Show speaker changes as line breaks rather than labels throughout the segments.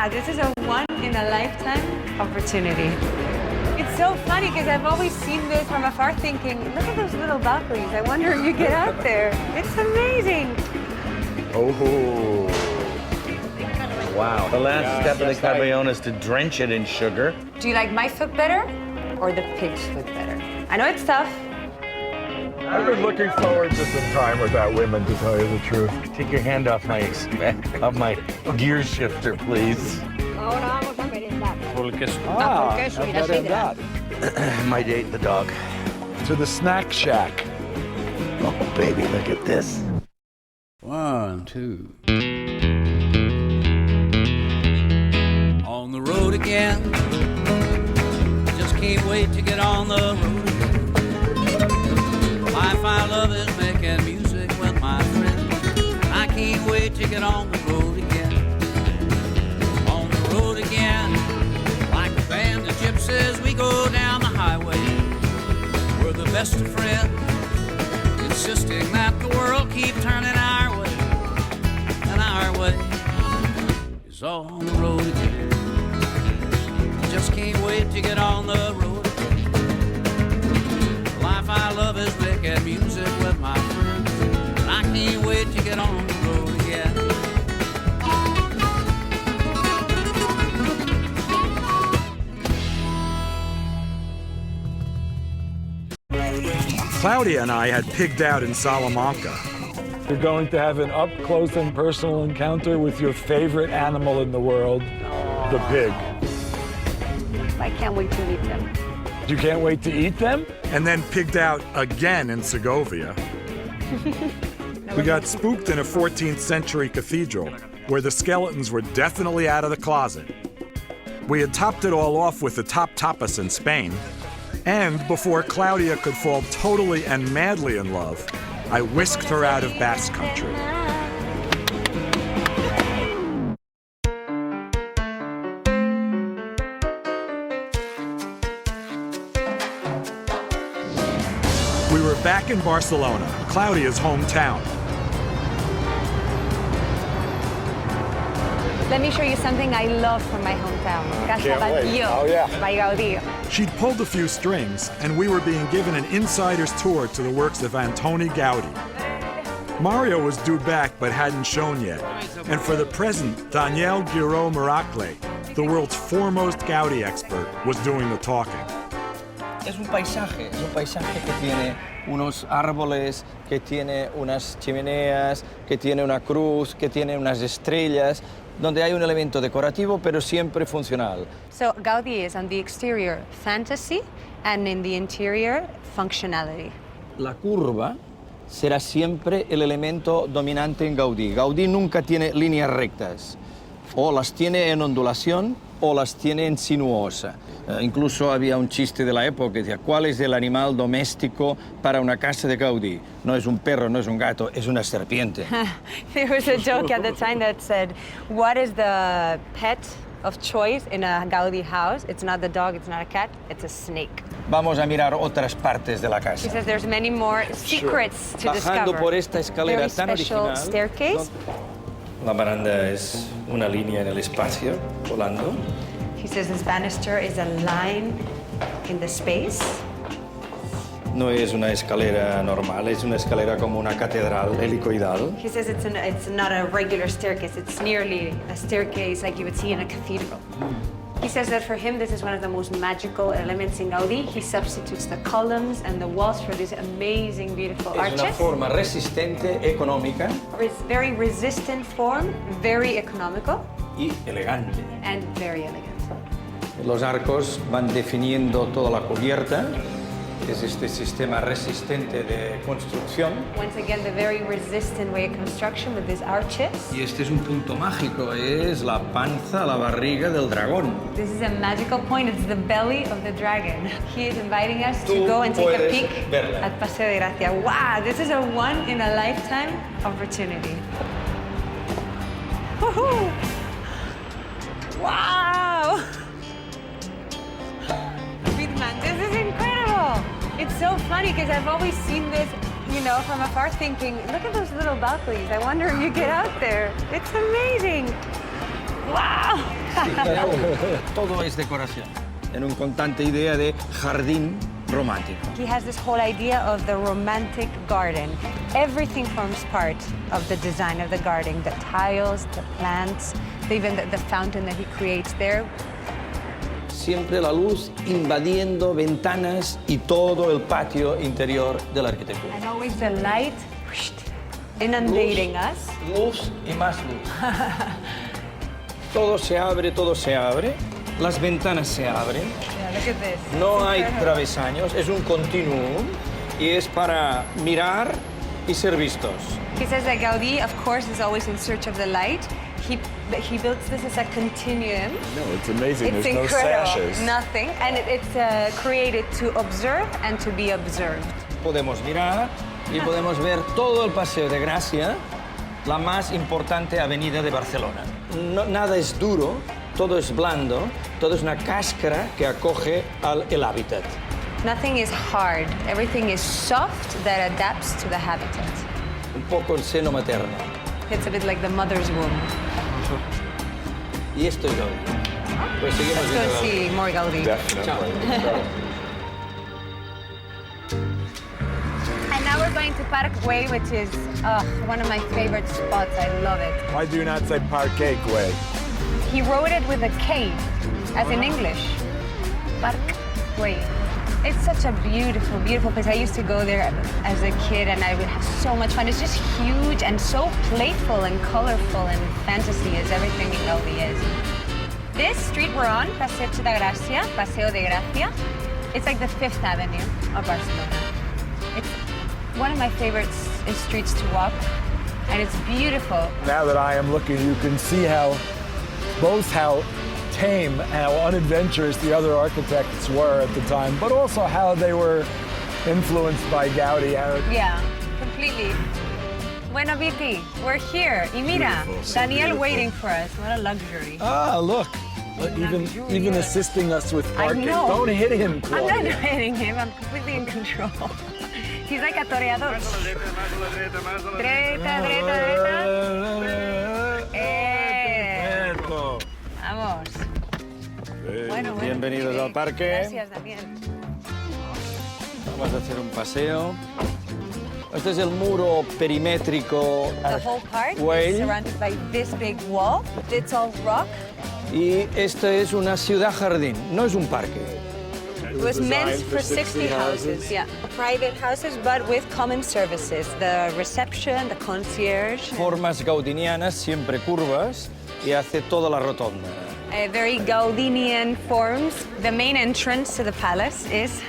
wow, this is a one-in-a-lifetime opportunity. It's so funny because I've always seen this from afar thinking, look at those little balconies. I wonder if you get out there. It's amazing.
Oh. Wow. The last step of the caballon is to drench it in sugar.
Do you like my foot better or the pig's foot better? I know it's tough.
I've been looking forward to some time without women, to tell you the truth.
Take your hand off my gear shifter, please. Might ate the dog.
To the snack shack.
Oh, baby, look at this.
1, 2. On the road again. Just can't wait to get on the road again. Life I love is making music with my friends. I can't wait to get on the road again. On the road again. Like a band of gypsies, we go down the highway. We're the best of friends, insisting that the world keep turning our way. And our way is on the road again. Just can't wait to get on the road again. The life I love is making music with my friends. And I can't wait to get on the road again.
Claudia and I had pigged out in Salamanca.
You're going to have an up-close and personal encounter with your favorite animal in the world, the pig.
I can't wait to meet them.
You can't wait to eat them?
And then pigged out again in Segovia. We got spooked in a 14th century cathedral where the skeletons were definitely out of the closet. We had topped it all off with the top tapas in Spain. And before Claudia could fall totally and madly in love, I whisked her out of Basque Country. We were back in Barcelona, Claudia's hometown.
Let me show you something I love from my hometown. Casa by Gaudí.
She'd pulled a few strings, and we were being given an insider's tour to the works of Antoni Gaudí. Mario was due back but hadn't shown yet. And for the present, Daniel Guiraud Miracle, the world's foremost Gaudí expert, was doing the talking.
Es un paisaje que tiene unos árboles, que tiene unas chimeneas, que tiene una cruz, que tiene unas estrellas, donde hay un elemento decorativo pero siempre funcional.
So Gaudí is on the exterior fantasy and in the interior functionality.
La curva será siempre el elemento dominante en Gaudí. Gaudí nunca tiene líneas rectas. O las tiene en ondulación o las tiene en sinuosa. Incluso había un chiste de la época que decía, ¿cuál es el animal doméstico para una casa de Gaudí? No es un perro, no es un gato, es una serpiente.
There was a joke at the time that said, what is the pet of choice in a Gaudí house? It's not the dog, it's not a cat, it's a snake.
Vamos a mirar otras partes de la casa.
He says there's many more secrets to discover.
Bajando por esta escalera tan original.
Staircase.
La baranda es una línea en el espacio, volando.
He says this banister is a line in the space.
No es una escalera normal, es una escalera como una catedral helicoidal.
He says it's not a regular staircase, it's nearly a staircase like you would see in a cathedral. He says that for him, this is one of the most magical elements in Gaudí. He substitutes the columns and the walls for these amazing, beautiful arches.
Es una forma resistente, económica.
It's very resistant form, very economical.
Y elegante.
And very elegant.
Los arcos van definiendo toda la cubierta. Es este sistema resistente de construcción.
Once again, the very resistant way of construction with these arches.
Y este es un punto mágico, es la panza, la barriga del dragón.
This is a magical point, it's the belly of the dragon. He is inviting us to go and take a peek at Paseo de Gracia. Wow, this is a one-in-a-lifetime opportunity. Woohoo! Wow! This is incredible! It's so funny because I've always seen this, you know, from afar thinking, look at those little balconies. I wonder if you get out there. It's amazing. Wow!
Todo es decoración. En un constante idea de jardín romántico.
He has this whole idea of the romantic garden. Everything forms part of the design of the garden. The tiles, the plants, even the fountain that he creates there.
Siempre la luz invadiendo ventanas y todo el patio interior de la arquitectura.
And always the light inundating us.
Luz y más luz. Todo se abre, todo se abre. Las ventanas se abren.
Yeah, look at this.
No hay travesaños, es un continuum y es para mirar y ser vistos.
He says that Gaudí, of course, is always in search of the light. He builds this as a continuum.
No, it's amazing.
It's
There's no
incredible.
sashes.
Nothing. And it's created to observe and to be observed.
Podemos mirar y podemos ver todo el Paseo de Gracia, la más importante avenida de Barcelona. Nada es duro, todo es blando, todo es una cáscara que acoge el hábitat.
Nothing is hard. Everything is soft that adapts to the habitat.
Un poco el seno materno.
It's a bit like the mother's womb.
Y esto es Gaudí. Pues seguimos
Let's
viendo
go
Gaudí.
see more Gaudí.
Definitely.
And now we're going to Park Way, which is one of my favorite spots. I love it.
Why do you not say Parque Way?
He wrote it with a K, as in English. Park Way. It's such a beautiful, beautiful place. I used to go there as a kid and I would have so much fun. It's just huge and so playful and colorful and fantasy as everything in Gaudí is. This street we're on, Paseo de Gracia, it's like the Fifth Avenue of Barcelona. It's one of my favorite streets to walk and it's beautiful.
Now that I am looking, you can see how tame, how unadventurous the other architects were at the time, but also how they were influenced by Gaudí.
Yeah, completely. Bueno, Viti, we're here. Y mira, Daniel waiting for us. What a luxury.
Ah, look. Even assisting us with
I
parking.
know.
Don't hit him,
I'm
Claudia.
not hitting him. I'm completely in control. He's like a toreador. Dreta, dreta, dreta. Vamos. Bueno,
Bienvenidos al parque.
Gracias, Daniel.
Vamos a hacer un paseo. Este es el muro perimétrico.
The whole park
Way.
is surrounded by this big wall. It's all rock.
Y esta es una ciudad jardín, no es un parque.
It was meant for 60 houses. Yeah, private houses, but with common services. The reception, the concierge.
Formas gaudinianas, siempre curvas, y hace toda la rotonda.
Very Gaudinian forms. The main entrance to the palace is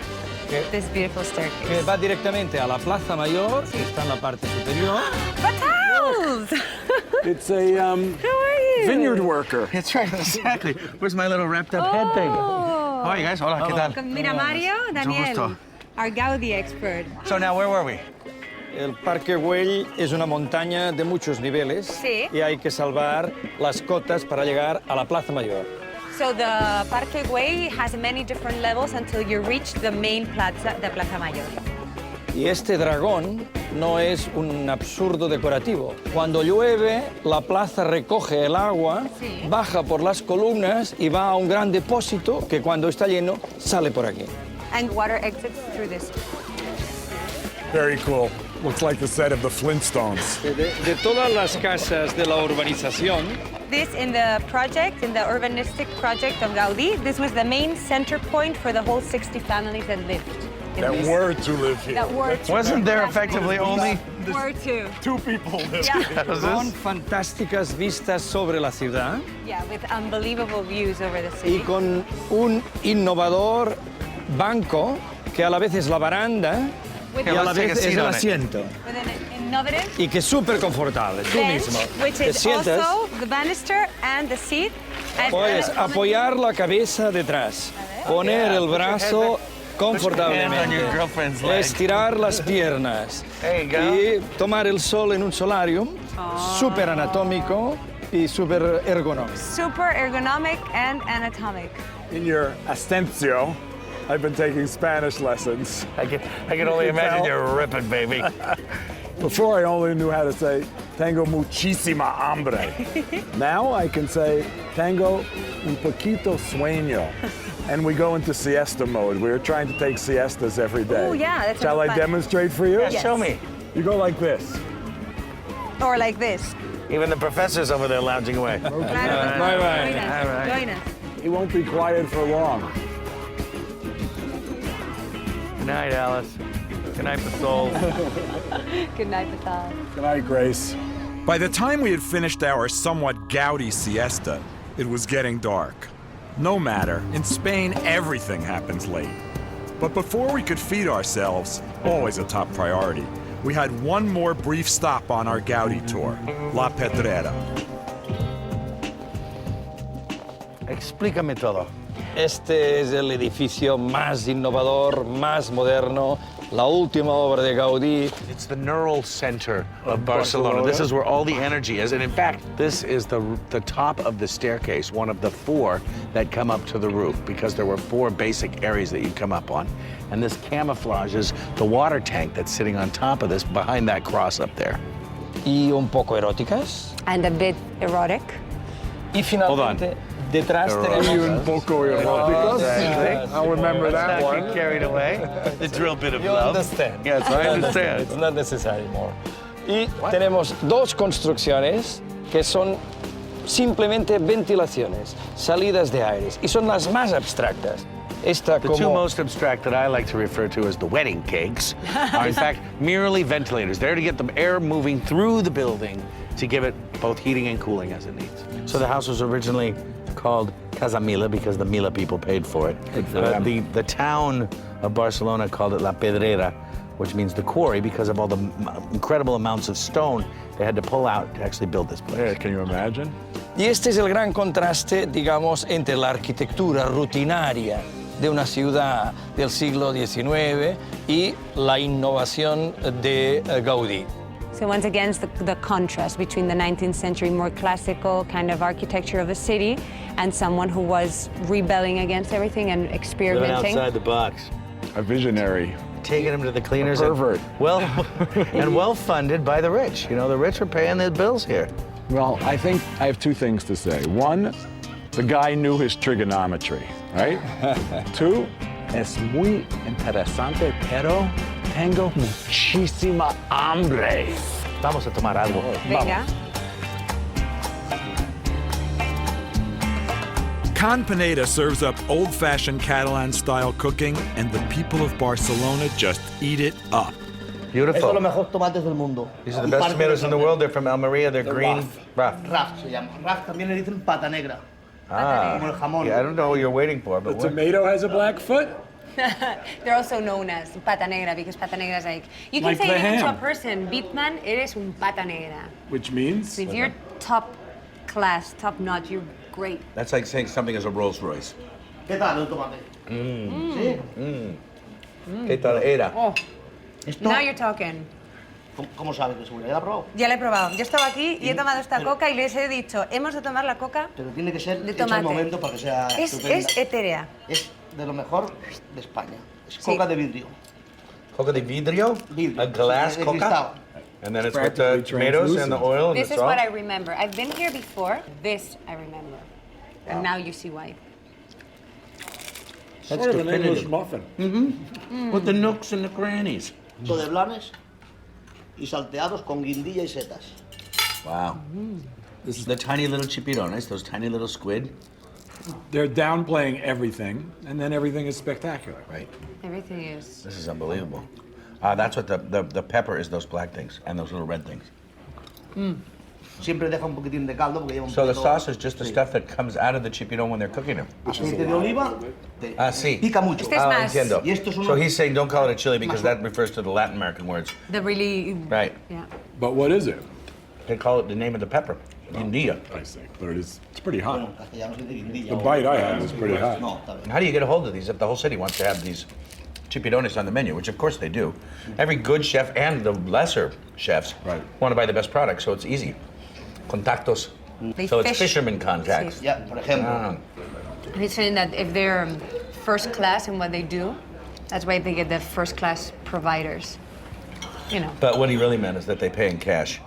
this beautiful
Que
staircase.
va directamente a la Plaza Mayor, que está en la parte superior.
Battles!
It's a
How are you?
vineyard worker.
That's right, exactly. Where's my little wrapped up head thing? How are you guys? Hola, ¿qué tal?
Mira, Mario, Daniel,
gusto.
our Gaudí expert.
So now, where were we?
El Parque Güell es una montaña de muchos niveles
Sí.
y hay que salvar las cotas para llegar a la Plaza Mayor.
So the Parque Way has many different levels until you reach the main plaza, the Plaza Mayor.
Y este dragón no es un absurdo decorativo. Cuando llueve, la plaza recoge el agua,
Sí.
baja por las columnas y va a un gran depósito que cuando está lleno sale por aquí.
And water exits through this.
Very cool. Looks like the set of the Flintstones.
De todas las casas de la urbanización,
This in the project, in the urbanistic project of Gaudí, this was the main center point for the whole 60 families that lived. in
That
this-
were to live here.
That were to
Wasn't there
live.
effectively only
Were to.
Two people live
Yeah.
here.
con fantásticas vistas sobre la ciudad
Yeah, with unbelievable views over the
y
city.
con un innovador banco que a la vez es la baranda
With,
y a la
let's take a
vez es
seat
el
on it.
asiento.
with an innovative
Y que es súper confortable, tú
bench,
mismo.
which
Te
is
sientas,
also the banister and the seat. And
puedes apoyar la cabeza detrás, poner el brazo
hand on
confortablemente,
your girlfriend's leg.
estirar las piernas
There you go.
y tomar el sol en un solarium súper anatómico y súper ergonómico.
super ergonomic and anatomic.
In your Astencio, I've been taking Spanish lessons.
I can only
You can
imagine
tell.
you're ripping, baby.
Before I only knew how to say tengo muchísima hambre. Now I can say, tengo un poquito sueño. And we go into siesta mode. We're trying to take siestas every day.
Oh, yeah, that's
Shall I
fun.
demonstrate for you?
Yes.
Show me.
You go like this.
Or like this.
Even the professor's over there lounging away.
Claro.
Bye-bye.
Join us.
All right.
Join us.
He won't be quiet for long.
Good night, Alice. Good night, the soul.
Good night, Patal.
Good night, Grace.
By the time we had finished our somewhat gaudy siesta, it was getting dark. No matter, in Spain, everything happens late. But before we could feed ourselves, always a top priority, we had one more brief stop on our Gaudí tour, La Pedrera.
Explícame todo.
Este es el edificio más innovador, más moderno, la última obra de Gaudí.
It's the neural center of Barcelona. This is where all the energy is. And in fact, this is the top of the staircase, one of the 4 that come up to the roof, because there were 4 basic areas that you come up on. And this camouflages the water tank that's sitting on top of this, behind that cross up there.
Y un poco eróticas.
And a bit erotic.
Y finalmente, detrás tenemos...
Un poco eróticos.
Exactly.
I'll remember that
Let's not
one.
get carried away. It's a real bit of
You
love.
understand.
Yes, I understand.
It's not necessary more. Y tenemos 2 construcciones que son simplemente ventilaciones, salidas de aires, y son las más abstractas. Esta
The 2
como...
most abstract that I like to refer to as the wedding cakes are in fact merely ventilators, there to get the air moving through the building to give it both heating and cooling as it needs. So the house was originally called Casa Mila because the Mila people paid for it. But the town of Barcelona called it La Pedrera, which means the quarry, because of all the incredible amounts of stone they had to pull out to actually build this place.
Yeah, can you imagine?
Y este es el gran contraste, digamos, entre la arquitectura rutinaria de una ciudad del siglo XIX y la innovación de Gaudí.
So once again, it's the contrast between the 19th century, more classical kind of architecture of a city, and someone who was rebelling against everything and
Living
experimenting.
outside the box.
A visionary.
Taking them to the cleaners.
A pervert.
And well funded by the rich. You know, the rich are paying their bills here.
Well, I think I have 2 things to say. 1, the guy knew his trigonometry, right? 2, es muy interesante, pero tengo muchísima hambre.
Vamos a tomar algo.
Venga.
Can Pineda serves up old-fashioned Catalan-style cooking, and the people of Barcelona just eat it up.
Beautiful.
Estos son los mejores tomates del mundo.
These are the best tomatoes in the world. They're from Almeria. They're green. Rough.
Raf se llama. Raf también le dicen pata negra.
Ah.
Como el jamón.
Yeah, I don't know what you're waiting for,
The
but what?
tomato has a black foot?
They're also known as pata negra because pata negra is like, you can
Like
say
the
it even to a
ham.
person, Bitman, eres un pata negra.
Which means?
So if you're top class, top notch, you're great.
That's like saying something is a Rolls Royce.
¿Qué tal el tomate? ¿Sí?
¿Qué tal era?
Oh,
Esto,
now you're talking.
¿Cómo sabe que es seguro? ¿Ya la has probado?
Ya la he probado. Yo estaba aquí y he tomado esta coca y les he dicho, hemos de tomar la coca
Pero tiene que ser
de
hecha al
tomate.
momento para que sea
Es
estupenda.
etérea.
Es de lo mejor de España. Es
Sí.
coca de vidrio.
Coca de vidrio?
Vidrio.
A glass
de
coca?
cristal.
And then it's with the
Practically
tomatoes and the oil and
This
the
is
salt?
what I remember. I've been here before. This I remember. And now you see why.
That's
Sort of an English
definitive.
muffin.
With the nooks and the crannies.
Todo de blanes y salteados con guindilla y setas.
Wow. This is the tiny little chipirones, those tiny little squid.
They're downplaying everything, and then everything is spectacular.
Right.
Everything is.
This is unbelievable. That's what the pepper is, those black things and those little red things.
Siempre deja un poquitín de caldo porque lleva un
So the
poquito-
sauce is just the
Sí.
stuff that comes out of the chipirón when they're cooking them.
Aceite de oliva.
Sí.
Pica mucho.
Este es más-
Entiendo.
Y esto es uno-
So he's saying don't call it a chili because that refers to the Latin American words.
The really.
Right.
Yeah.
But what is it?
They call it the name of the pepper, India.
I see. But it's pretty hot.
Bueno, en castellano se dice guindilla.
The bite I had was pretty hot.
No, está bien.
How do you get a hold of these if the whole city wants to have these chipirones on the menu, which of course they do? Every good chef and the lesser chefs
Right.
want to buy the best product, so it's easy. Contactos.
They
So it's
fish-
fisherman contacts.
Ya, por ejemplo.
Ah.
He's saying that if they're first class in what they do, that's why they get the first class providers. You know.
But what he really meant is that they pay in cash.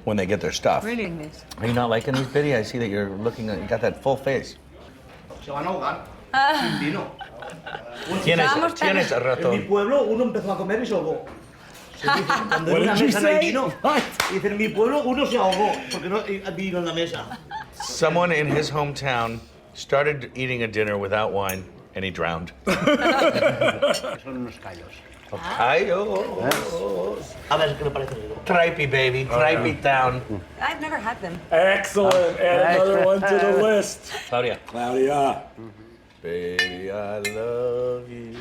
when they get their stuff.
Really this.
Are you not liking these, Biddy? I see that you're looking at, you got that full face.
Se van a ahogar sin vino.
Tienes a
En mi
ratón.
pueblo uno empezó a comer y se ahogó. Se dice, cuando
What
en una
did you
mesa no hay
say?
vino,
What?
dicen, en mi pueblo uno se ahogó porque no hay vino en la mesa.
Someone in his hometown started eating a dinner without wine and he drowned.
Son unos callos.
Callos.
A ver qué le parece.
Tripe, baby. Tripe down.
I've never had them.
Excellent. Add another one to the list.
Claudia.
Claudia.
Baby, I love you.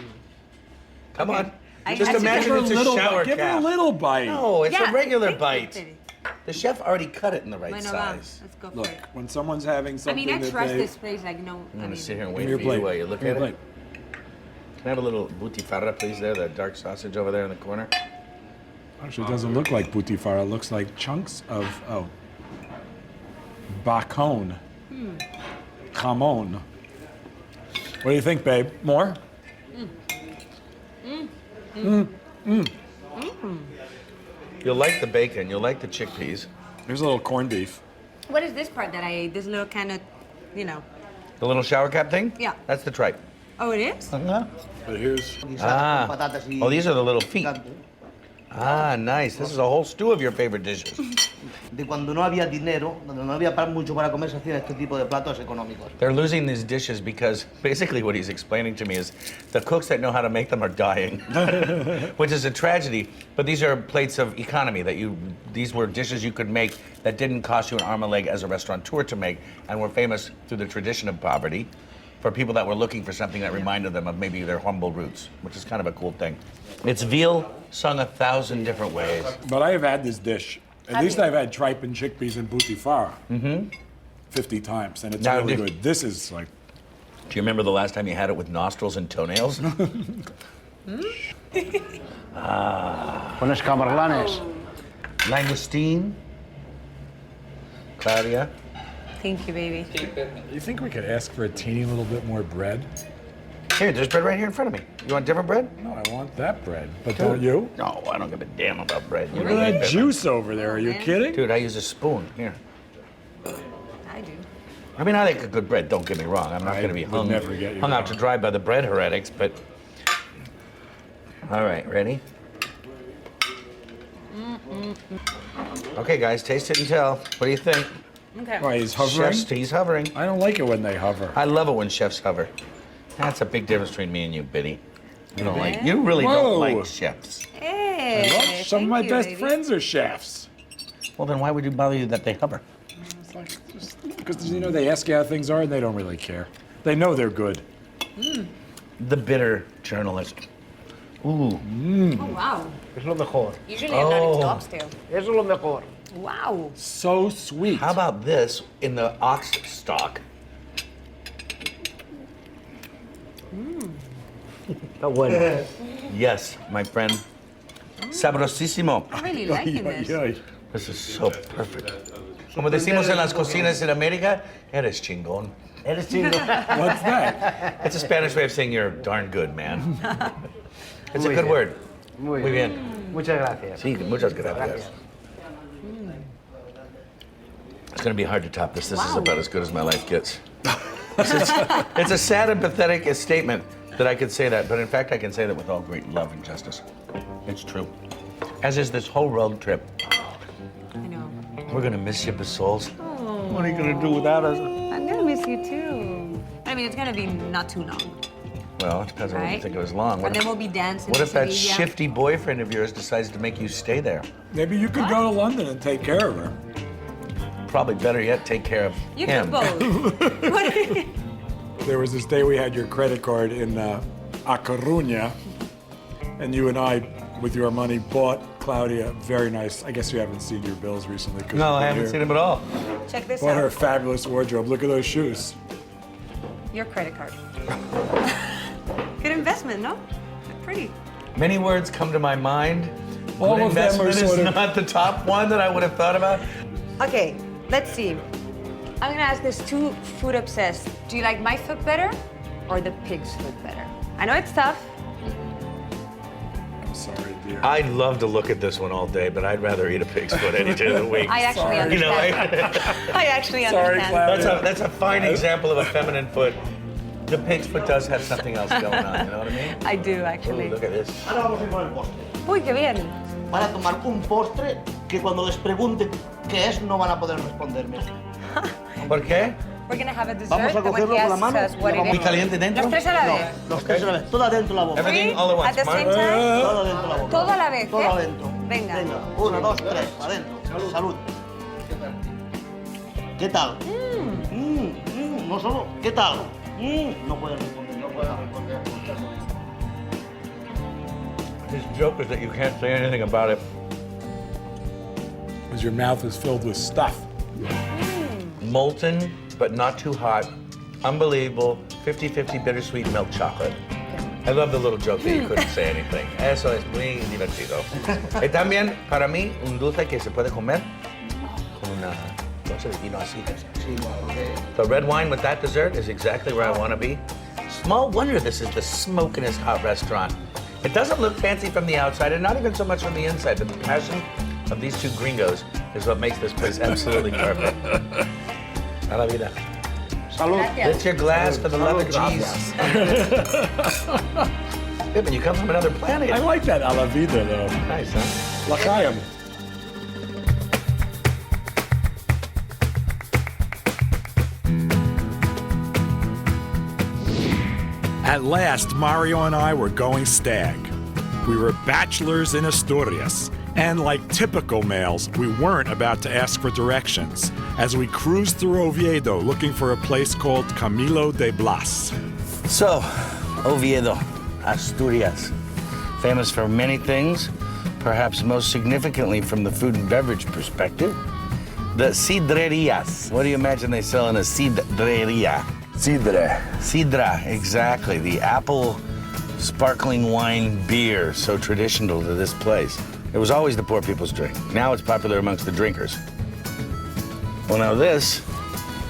Come on.
I
Just
had to
imagine
give
it's a shower
Give her a
cap.
little bite.
No, it's
Yeah,
a regular
thank you,
bite.
Biddy.
The chef already cut it in the right
Bueno, va.
size.
Let's go
Look,
for it.
when someone's having
I
something
mean, I
that
trust
they...
this place like no.
I'm
I
gonna
mean,
sit here and
Give
wait
me your
for
plate.
you while you look
Give
at
me
it.
your
Can I have a little butifarra, please, there? The dark sausage over there in the corner?
plate. Actually, it doesn't look like butifarra. It looks like chunks of, bacon. Jamon. What do you think, babe? More?
You'll like the bacon. You'll like the chickpeas.
Here's a little corned beef.
what is this part that I ate? This little kind of, you know.
The little shower cap thing?
Yeah.
That's the tripe.
Oh, it is?
But here's...
Ah.
Con patatas y
Oh, these are the little feet.
picante.
Ah, nice. This is a whole stew of your favorite dishes.
De cuando no había dinero, cuando no había mucho para comer, se hacían este tipo de platos económicos.
They're losing these dishes because basically what he's explaining to me is the cooks that know how to make them are dying, which is a tragedy. But these are plates of economy these were dishes you could make that didn't cost you an arm and a leg as a restaurateur to make and were famous through the tradition of poverty for people that were looking for something that reminded them of maybe their humble roots, which is kind of a cool thing. It's veal sung 1,000 different ways.
But I have had this dish. At least I've had tripe and chickpeas and butifarra 50 times, and it's
Now,
really
do-
good. This is like...
Do you remember the last time you had it with nostrils and toenails?
Con escamarlanes.
Langoustine. Claudia.
Thank you, baby.
You think we could ask for a teeny little bit more bread?
Here, there's bread right here in front of me. You want different bread?
No, I want that bread. But don't you?
No, I don't give a damn about bread. You
Look
don't
at
need
that
bread.
juice over there. Are you
man.
kidding?
Dude, I use a spoon. Here.
I do.
I mean, I like a good bread, don't get me wrong. I'm not
I
going to be
would never get you
hung out
wrong.
to dry by the bread heretics, but... All right, ready? Okay, guys, taste it and tell. What do you think?
Okay.
Why, he's hovering?
He's hovering.
I don't like it when they hover.
I love it when chefs hover. That's a big difference between me and you, Biddy. You really
Whoa.
don't like chefs.
Hey,
Well, some of my
thank you,
best
baby.
friends are chefs.
Well, then why would you bother you that they hover?
It's like, because, you know, they ask you how things are and they don't really care. They know they're good.
The bitter journalist. Ooh.
Oh, wow.
Es lo mejor.
Usually I'm not into oxtail.
Eso es lo mejor.
Wow.
So sweet.
How about this in the ox stock?
Está bueno.
Yes, my friend. Sabrosísimo.
I'm really liking this.
Ay, ay.
This is so perfect. Como decimos en las cocinas in América, eres chingón.
Eres chingón.
What's that?
It's a Spanish way of saying you're darn good, man. It's a
Muy
good
bien.
word.
Muy
Muy
bien.
bien.
Muchas gracias.
Sí, muchas gracias. It's going to be hard to top this. This is
Wow.
about as good as my life gets. It's a sad and pathetic statement that I could say that, but in fact, I can say that with all great love and justice. It's true. As is this whole road trip.
I know.
We're going to miss you, souls. What are you going to do without us?
I'm gonna miss you too. I mean, it's gonna be not too long,
Well, it depends on what you
right?
think it was long.
And then we'll be dancing.
What
in
if that
Sevilla.
shifty boyfriend of yours decides to make you stay there?
Maybe you could go to London and take care of her.
Probably better yet, take care of
You
him.
can both.
There was this day we had your credit card in A Coruña, and you and I, with your money, bought Claudia very nice. I guess you haven't seen your bills recently. 'Cause
No,
you've
I
been
haven't
here.
seen him at all.
Check this
Bought her a
out.
fabulous wardrobe. Look at those shoes.
Your credit card. Good investment, no? Pretty.
Many words come to my mind.
All
Good
of them are
investment
sort
is
of-
not the top one that I would have thought about.
Okay, let's see. I'm gonna ask this two food obsessed. Do you like my food better or the pig's food better? I know it's tough.
Sorry, dear.
I'd love to look at this one all day, but I'd rather eat a pig's foot any day of the week.
I actually
You know,
understand. I actually
Sorry,
understand.
Claudia.
that's a fine example of a feminine foot. The pig's foot does have something else going on, you know what I mean?
I do,
Ooh,
actually.
look at this.
Ahora vamos a ir con el postre.
Uy, qué bien.
Van a tomar un postre que cuando les pregunte qué es no van a poder responderme.
¿Por qué?
We're gonna have a dessert.
Vamos a
that when
cogerlo
he
con la
asks
mano
us
y
what
la
it
vamos
is.
¿Muy caliente dentro?
Los tres a la vez.
Los tres a la vez, todo adentro la boca.
Everything all at once.
At the same
Mark.
time.
Todo adentro la boca.
Todo a la vez,
Todo
¿eh?
adentro.
Venga.
Venga, 1, 2, 3, adentro. Salud. ¿Qué tal? No solo, ¿qué tal? No pueden responder, no pueden responder.
His joke is that you can't say anything about it.
Because your mouth is filled with stuff.
Molten, but not too hot. Unbelievable. 50-50 bittersweet milk chocolate. I love the little joke that you couldn't say anything. Eso es muy divertido. Y también, para mí, un dulce que se puede comer con una cosa de vino así. The red wine with that dessert is exactly where I want to be. Small wonder this is the smokingest hot restaurant. It doesn't look fancy from the outside, and not even so much from the inside, but the passion of these two gringos is what makes this place absolutely perfect. A la vida.
Salud.
Lift your glass for the love of Jesus. Yeah, but you come from another planet.
I like that a la vida, though.
Nice, huh?
L'chaim. At last, Mario and I were going stag. We were bachelors in Asturias, and like typical males, we weren't about to ask for directions as we cruised through Oviedo looking for a place called Camilo de Blas.
So, Oviedo, Asturias, famous for many things, perhaps most significantly from the food and beverage perspective, the sidrerias. What do you imagine they sell in a sidreria?
Sidre.
Sidra, exactly. The apple sparkling wine beer, so traditional to this place. It was always the poor people's drink. Now it's popular amongst the drinkers. Well, now this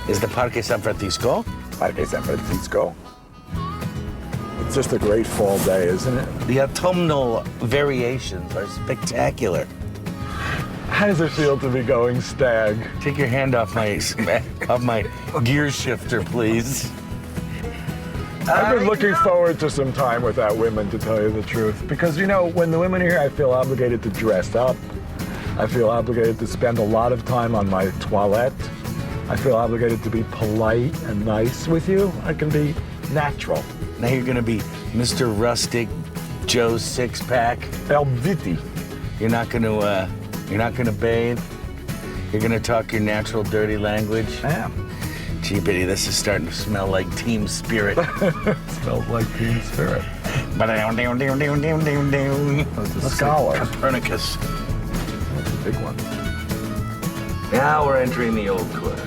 is the Parque San Francisco.
Parque San Francisco. It's just a great fall day, isn't it?
The autumnal variations are spectacular.
How does it feel to be going stag?
Take your hand off my gear shifter, please.
I've been looking forward to some time without women, to tell you the truth. Because, you know, when the women are here, I feel obligated to dress up. I feel obligated to spend a lot of time on my toilette. I feel obligated to be polite and nice with you. I can be natural.
Now you're gonna be Mr. Rustic, Joe's six-pack.
El Viti.
You're not gonna bathe. You're gonna talk your natural dirty language.
I am.
Gee, Biddy, this is starting to smell like team spirit.
Smells like team spirit.
That's
a scholar.
Copernicus.
That's a big one.
Now we're entering the old quarter.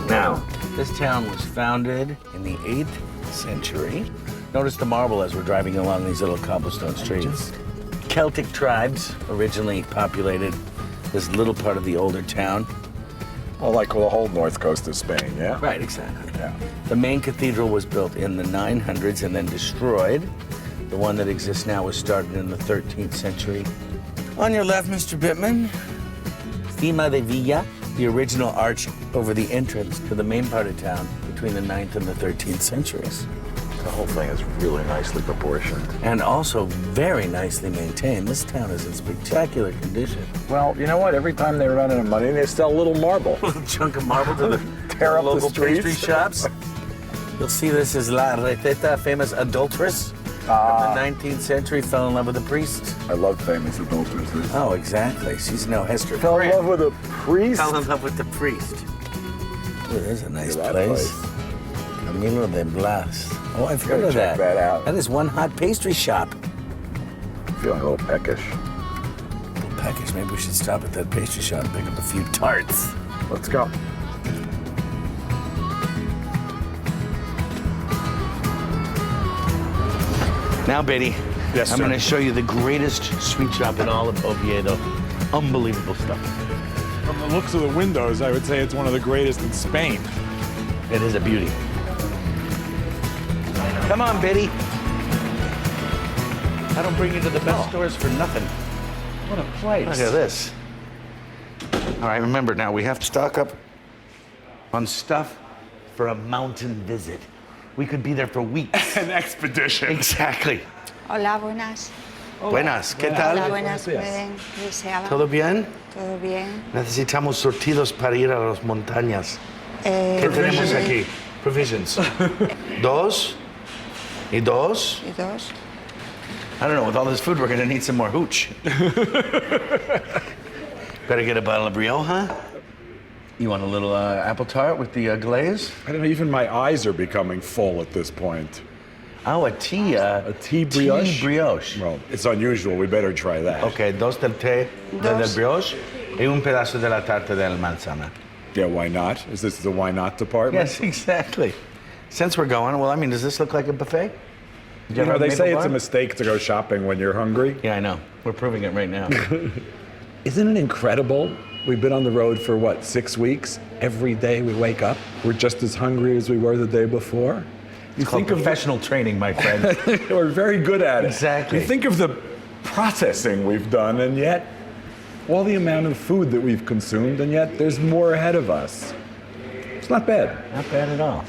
Now, this town was founded in the 8th century. Notice the marble as we're driving along these little cobblestone streets. Celtic tribes originally populated this little part of the older town.
Well, like the whole north coast of Spain, yeah?
Right, exactly.
Yeah.
The main cathedral was built in the 900s and then destroyed. The one that exists now was started in the 13th century. On your left, Mr. Bittman, Cima de Villa, the original arch over the entrance to the main part of town between the 9th and the 13th centuries.
The whole thing is really nicely proportioned.
And also very nicely maintained. This town is in spectacular condition.
Well, you know what? Every time they run out of money, they sell a little marble.
A little chunk of marble to the
Tear up the
local
streets.
pastry shops. You'll see this is La Receta, famous adulteress from the 19th century, fell in love with a priest.
I love famous adulteresses.
Oh, exactly. She's no Hester.
Fell in love with a priest?
Fell in love with the priest. Oh, there's a nice
Look at that
place.
place.
Camilo de Blas. Oh, I've heard
Gotta
of
check that out.
That is one hot pastry shop.
Feeling a little peckish.
Little package. Maybe we should stop at that pastry shop and pick up a few tarts.
Let's go.
Now, Betty,
Yes,
I'm
sir.
going to show you the greatest sweet shop in all of Oviedo. Unbelievable stuff.
From the looks of the windows, I would say it's one of the greatest in Spain.
It is a beauty. Come on, Betty. I don't bring you to the best stores for nothing.
What a place.
Look at this. All right, remember now, we have to stock up on stuff for a mountain visit. We could be there for weeks.
An expedition.
Exactly.
Hola, buenas.
Buenas, ¿qué
Hola,
tal?
buenas. ¿Pueden desear?
¿Todo bien?
¿Todo bien?
Necesitamos surtidos para ir a las montañas. ¿Qué tenemos aquí? Provisions. Dos. Y dos.
¿Y dos?
I don't know, with all this food, we're gonna need some more hooch. Better get a bottle of Rioja. You want a little apple tart with the glaze?
I don't know, even my eyes are becoming full at this point.
Oh, a tea
brioche?
Tea brioche.
Well, it's unusual. We better try that.
Okay, dos del té del brioche y un pedazo de la tarta de la manzana.
Yeah, why not? Is this the why not department?
Yes, exactly. Since we're going, well, I mean, does this look like a buffet?
You know, they say it's a mistake to go shopping when you're hungry.
Yeah, I know. We're proving it right now.
Isn't it incredible? We've been on the road for, what, 6 weeks? Every day we wake up, we're just as hungry as we were the day before.
You think of professional training, my friend.
We're very good at it.
Exactly.
You think of the processing we've done, and yet all the amount of food that we've consumed, and yet there's more ahead of us. It's not bad.
Not bad at all.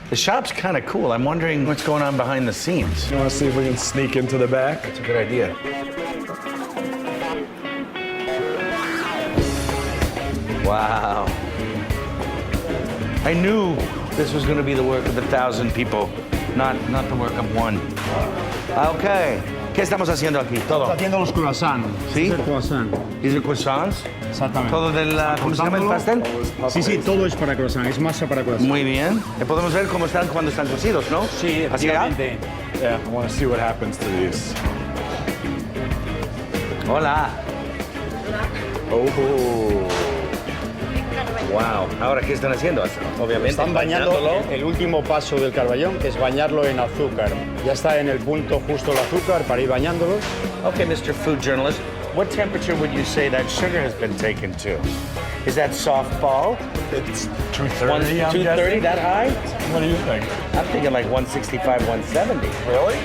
The shop's kind of cool. I'm wondering what's going on behind the scenes.
You want to see if we can sneak into the back?
That's a good idea. Wow. I knew this was going to be the work of 1,000 people, not the work of one. Okay. ¿Qué estamos haciendo aquí? Todo.
Está haciendo los croissants.
¿Sí?
Es el croissant.
¿Es el croissants?
Exactamente.
¿Todo del, cómo se llama el pastel?
Sí, sí, todo es para croissant, es masa para croissant.
Muy bien. Podemos ver cómo están cuando están cocidos, ¿no?
Sí,
¿Hacia allá?
efectivamente.
Yeah, I want to see what happens to these.
Hola. Oh. Wow. Ahora, ¿qué están haciendo? Obviamente.
Están bañando el último paso del carballón, que es bañarlo en azúcar. Ya está en el punto justo el azúcar para ir bañándolo.
Okay, Mr. Food Journalist, what temperature would you say that sugar has been taken to? Is that softball?
It's 230, I'm
230,
guessing.
that high?
What do you think?
I'm thinking like 165, 170.
Really?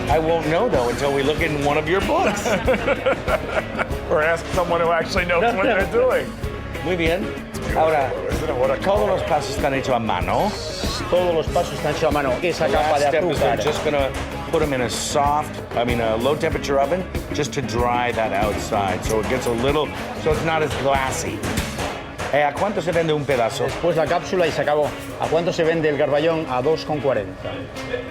I won't know, though, until we look in one of your books.
Or ask someone who actually knows what they're doing.
Muy bien. Ahora, todos los pasos están hechos a mano.
Todos los pasos están hechos a mano. Esa capa de
Last step is they're
azúcar.
just gonna put them in a low temperature oven, just to dry that outside, so it gets a little, so it's not as glassy. ¿A cuánto se vende un pedazo?
Después la cápsula y se acabó. ¿A cuánto se vende el carballón? A 2,40.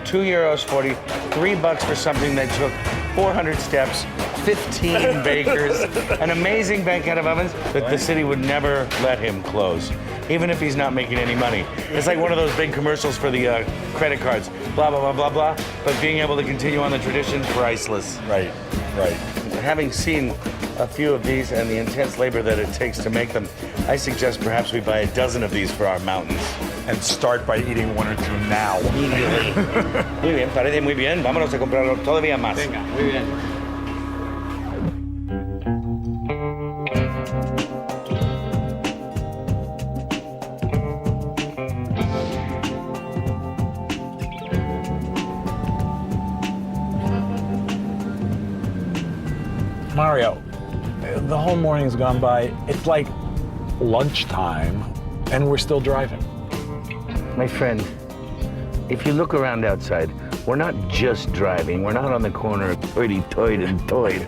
€2.40, $3 for something that took 400 steps, 15 bakers, an amazing bank out of ovens that the city would never let him close, even if he's not making any money. It's like one of those big commercials for the credit cards, blah, blah, blah, blah, blah, but being able to continue on the tradition, priceless.
Right, right.
Having seen a few of these and the intense labor that it takes to make them, I suggest perhaps we buy a dozen of these for our mountains.
And start by eating 1 or 2 now.
Immediately. Muy bien, parece muy bien. Vámonos a comprarlo todavía más.
Venga, muy bien.
Mario, the whole morning's gone by. It's like lunchtime, and we're still driving.
My friend, if you look around outside, we're not just driving. We're not on the corner of hoity-toity and toy.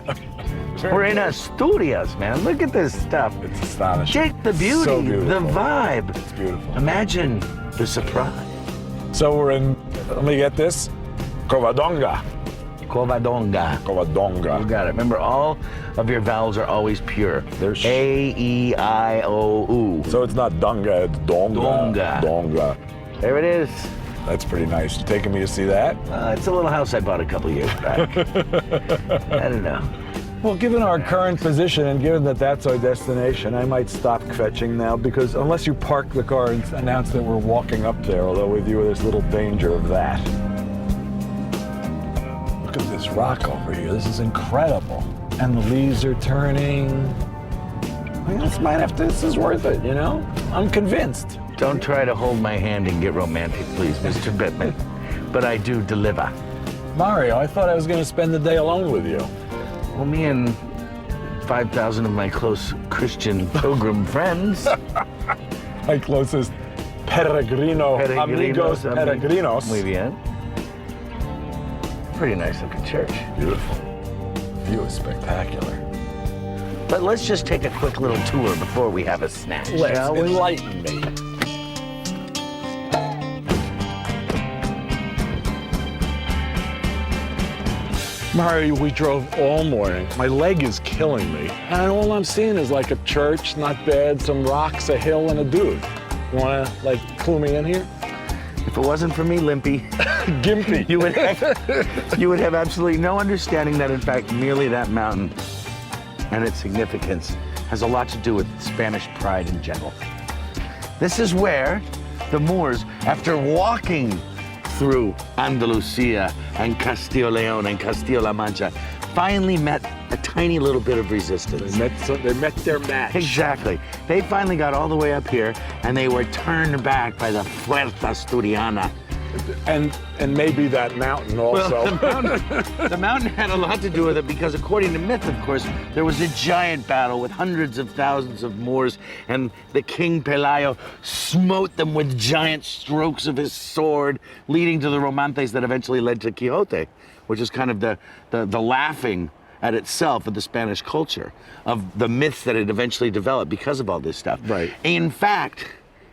We're in Asturias, man. Look at this stuff.
It's astonishing.
Take the beauty,
So beautiful.
the vibe.
It's beautiful.
Imagine the surprise.
So we're in, let me get this, Covadonga.
Covadonga.
Covadonga.
You got it. Remember, all of your vowels are always pure. They're A, E, I, O, U.
So it's not Dunga, it's Donga.
Donga.
Donga.
There it is.
That's pretty nice. You taking me to see that?
It's a little house I bought a couple years back. I don't know.
Well, given our current position and given that that's our destination, I might stop fetching now because unless you park the car and announce that we're walking up there, although with you there's little danger of that. Look at this rock over here. This is incredible. And the leaves are turning. I mean, this is worth it, you know? I'm convinced.
Don't try to hold my hand and get romantic, please, Mr. Bittman. But I do deliver.
Mario, I thought I was going to spend the day alone with you.
Well, me and 5,000 of my close Christian pilgrim friends.
My closest amigos peregrinos.
Muy bien. Pretty nice looking church.
Beautiful. View is spectacular.
But let's just take a quick little tour before we have a snack, shall we?
Enlighten me. Mario, we drove all morning. My leg is killing me. And all I'm seeing is like a church, not bad, some rocks, a hill, and a dude. You wanna, like, clue me in here?
If it wasn't for me, Limpy,
Gimpy.
you would have absolutely no understanding that, in fact, merely that mountain and its significance has a lot to do with Spanish pride in general. This is where the Moors, after walking through Andalusia and Castile-Leon and Castilla-La Mancha, finally met a tiny little bit of resistance.
They met their match.
Exactly. They finally got all the way up here, and they were turned back by the Fuerza Asturiana.
And maybe that mountain also.
Well, the mountain had a lot to do with it because, according to myth, of course, there was a giant battle with hundreds of thousands of Moors, and the King Pelayo smote them with giant strokes of his sword, leading to the romances that eventually led to Quixote, which is kind of the laughing at itself of the Spanish culture, of the myths that it eventually developed because of all this stuff.
Right.
In fact,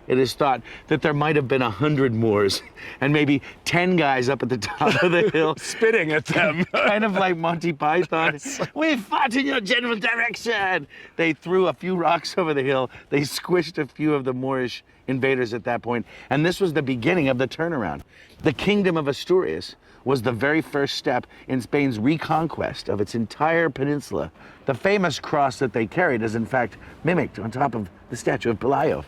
it is thought that there might have been 100 Moors and maybe 10 guys up at the top of the hill
Spitting at them.
kind of like Monty Python. We fought in your general direction. They threw a few rocks over the hill. They squished a few of the Moorish invaders at that point. And this was the beginning of the turnaround. The Kingdom of Asturias was the very first step in Spain's reconquest of its entire peninsula. The famous cross that they carried is in fact mimicked on top of the statue of Pelayo.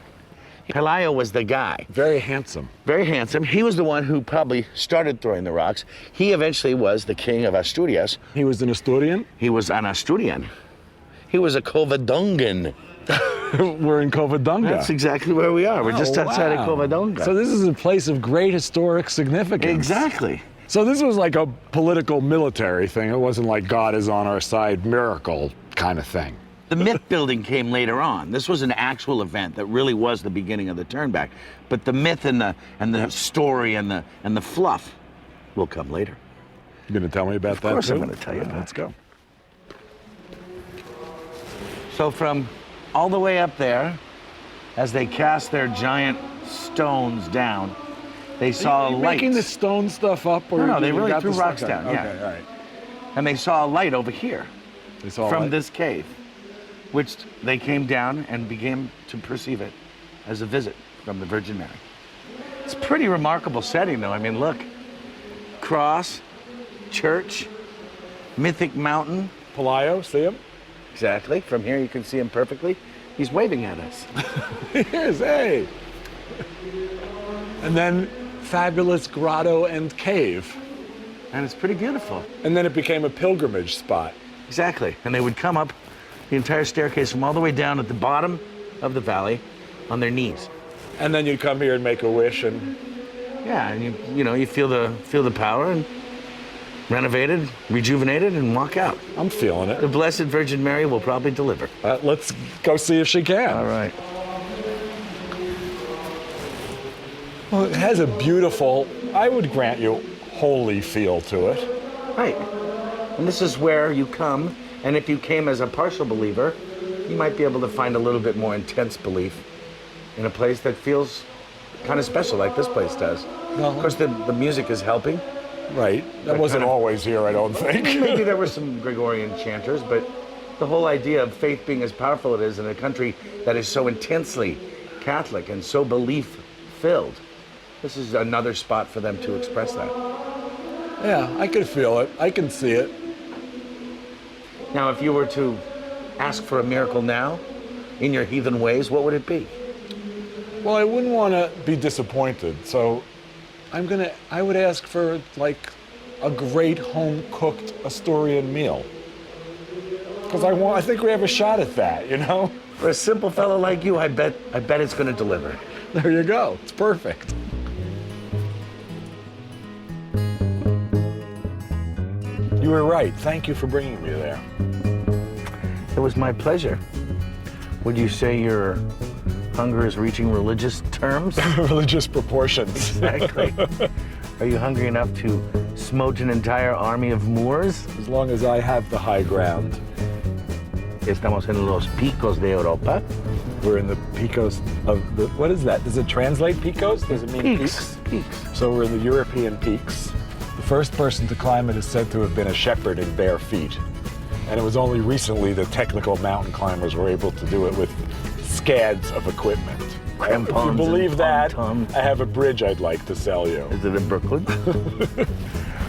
Pelayo was the guy.
Very handsome.
Very handsome. He was the one who probably started throwing the rocks. He eventually was the king of Asturias.
He was an Asturian?
He was an Asturian. He was a Covadongan.
We're in Covadonga.
That's exactly where we are. We're just outside of Covadonga.
So this is a place of great historic significance.
Exactly.
So this was like a political military thing. It wasn't like God is on our side miracle kind of thing.
The myth building came later on. This was an actual event that really was the beginning of the turnback. But the myth and the story and the fluff will come later.
You gonna tell me about that?
Of course
too?
I'm gonna tell you about it.
Let's go.
So from all the way up there, as they cast their giant stones down, they saw
Are you
lights.
making the stone stuff up? Or
No, they
you
really
got
threw
the
rocks
stuff
down, yeah.
Okay, all right.
And they saw a light over here
They saw a
from
light.
this cave, which they came down and began to perceive it as a visit from the Virgin Mary. It's a pretty remarkable setting, though. I mean, look. Cross, church, mythic mountain.
Pelayo, see him?
Exactly. From here you can see him perfectly. He's waving at us.
He is, hey. And then fabulous grotto and cave.
And it's pretty beautiful.
And then it became a pilgrimage spot.
Exactly. And they would come up the entire staircase from all the way down at the bottom of the valley on their knees.
And then you'd come here and make a wish and
Yeah, and you feel the power and renovated, rejuvenated, and walk out.
I'm feeling
The
it.
Blessed Virgin Mary will probably deliver.
Let's go see if she can.
All right.
Well, it has a beautiful, I would grant you, holy feel to it.
Right. And this is where you come, and if you came as a partial believer, you might be able to find a little bit more intense belief in a place that feels kind of special, like this place does. Of course, the music is helping.
Right. That wasn't
kind of-
always here, I don't think.
Maybe there were some Gregorian chanters, but the whole idea of faith being as powerful it is in a country that is so intensely Catholic and so belief-filled, this is another spot for them to express that.
Yeah, I can feel it. I can see it.
Now, if you were to ask for a miracle now, in your heathen ways, what would it be?
Well, I wouldn't want to be disappointed, so I would ask for like a great home-cooked Asturian meal. Because I think we have a shot at that, you know?
For a simple fellow like you, I bet it's going to deliver.
There you go. It's perfect. You were right. Thank you for bringing me there.
It was my pleasure. Would you say your hunger is reaching religious terms?
Religious proportions.
Exactly. Are you hungry enough to smote an entire army of Moors?
As long as I have the high ground.
Estamos en los picos de Europa.
We're in the picos of the, what is that? Does it translate picos? Does it mean peaks?
Peaks.
So we're in the European peaks. The first person to climb it is said to have been a shepherd in bare feet. And it was only recently that technical mountain climbers were able to do it with scads of equipment. If you believe that, I have a bridge I'd like to sell you.
Is it in Brooklyn?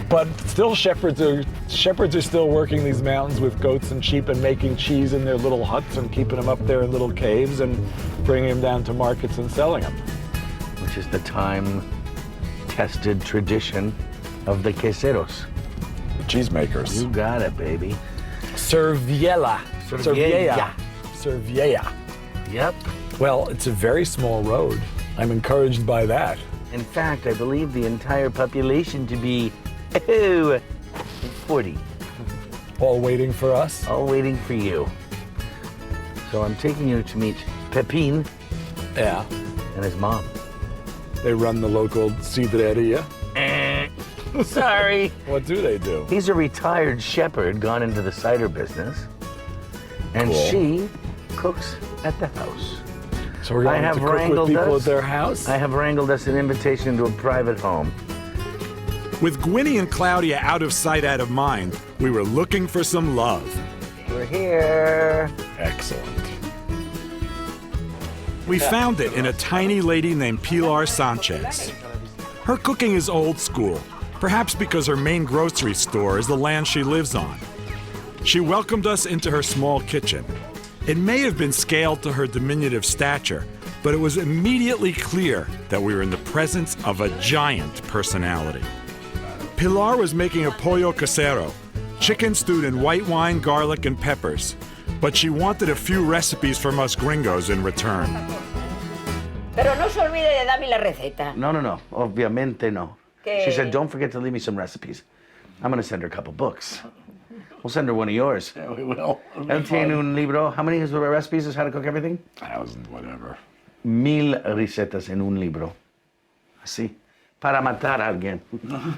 But still, shepherds are still working these mountains with goats and sheep and making cheese in their little huts and keeping them up there in little caves and bringing them down to markets and selling them.
Which is the time-tested tradition of the queseros.
The cheesemakers.
You got it, baby.
Cerviella. Cerviella.
Yep.
Well, it's a very small road. I'm encouraged by that.
In fact, I believe the entire population to be 40.
All waiting for us?
All waiting for you. So I'm taking you to meet Pepin.
Yeah.
And his mom.
They run the local sidreria.
Sorry.
What do they do?
He's a retired shepherd gone into the cider business. And
Cool.
she cooks at the house.
So we're going to cook with people at their house?
I have wrangled us an invitation to a private home.
With Gwynnie and Claudia out of sight, out of mind, we were looking for some love.
We're here.
Excellent.
We found it in a tiny lady named Pilar Sanchez. Her cooking is old school, perhaps because her main grocery store is the land she lives on. She welcomed us into her small kitchen. It may have been scaled to her diminutive stature, but it was immediately clear that we were in the presence of a giant personality. Pilar was making a pollo casero, chicken stewed in white wine, garlic, and peppers, but she wanted a few recipes from us gringos in return.
Pero no se olvide de darme la receta.
No. Obviamente no.
Que-
She said, don't forget to leave me some recipes. I'm going to send her a couple books. We'll send her one of yours.
Yeah, we will.
Él tiene un libro. How many recipes is how to cook everything?
1,000, whatever.
1000 recetas en un libro. Así. Para matar a alguien.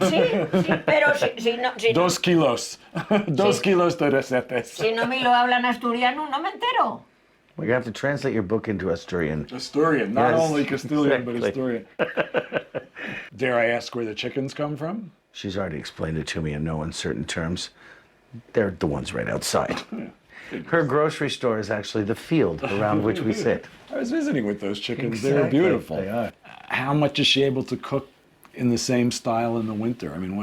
Sí, pero si no...
2 kilos. 2 kilos de recetas.
Si no me lo hablan asturiano, no me entero.
We're going to have to translate your book into Asturian.
Asturian, not
Yes,
only Castilian, but
exactly.
Asturian. Dare I ask where the chickens come from?
She's already explained it to me in no uncertain terms. They're the ones right outside. Her grocery store is actually the field around which we sit.
I was visiting with those chickens. They were
Exactly.
beautiful.
They are.
How much is she able to cook in the same style in the winter? I mean,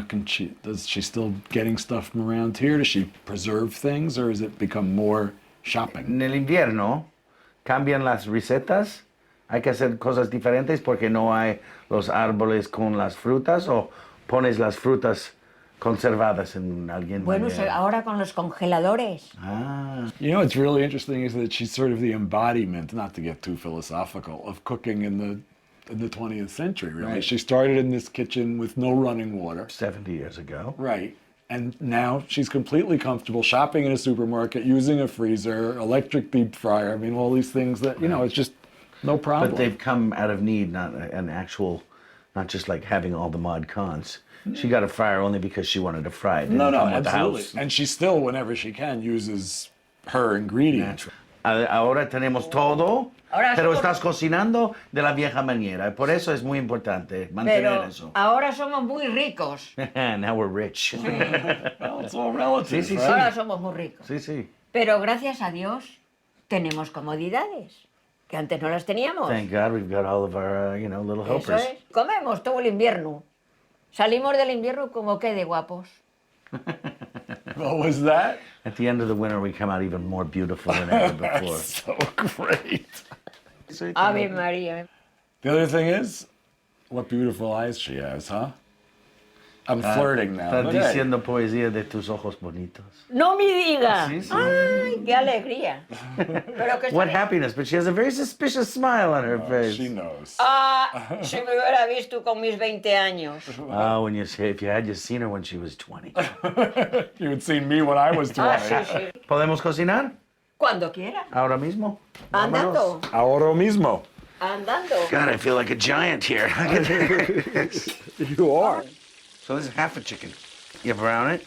does she still getting stuff from around here? Does she preserve things, or has it become more shopping?
En el invierno cambian las recetas. Hay que hacer cosas diferentes porque no hay los árboles con las frutas o pones las frutas conservadas en alguien.
Bueno, ahora con los congeladores.
You know what's really interesting is that she's sort of the embodiment, not to get too philosophical, of cooking in the 20th century, really.
Right.
She started in this kitchen with no running water.
70 years ago.
Right. And now she's completely comfortable shopping in a supermarket, using a freezer, electric deep fryer. I mean, all these things that, you know, it's just no problem.
But they've come out of need, not an actual, not just like having all the mod cons. She got a fryer only because she wanted to fry it. It
No,
didn't
no,
come with the
absolutely.
house.
And she still, whenever she can, uses her ingredients.
Ahora tenemos todo,
Ahora
pero
somos-
estás cocinando de la vieja manera. Por eso es muy importante mantener
Pero
eso.
ahora somos muy ricos.
Now we're rich.
Well, it's all relative,
Sí, sí,
right?
Ahora somos muy ricos.
Sí, sí.
Pero gracias a Dios tenemos comodidades, que antes no las teníamos.
Thank God we've got all of our, little
Eso
helpers.
es. Comemos todo el invierno. Salimos del invierno como que de guapos.
What was that?
At the end of the winter, we come out even more beautiful than ever before.
So great.
Ave María.
The other thing is, what beautiful eyes she has, huh? I'm flirting now.
Estás
Look at that.
diciendo poesía de tus ojos bonitos.
No me diga.
Sí, sí.
Ay, qué alegría. Pero que
What happiness, but she has a very suspicious smile on her face.
She knows.
Ah, si me hubiera visto con mis 20 años.
When you say, if you had just seen her when she was 20.
You had seen me when I was 20.
Ah, sí, sí.
¿Podemos cocinar?
Cuando quiera.
Ahora mismo.
Andando.
Ahora mismo.
Andando.
God, I feel like a giant here.
You are.
So this is half a chicken. You brown it.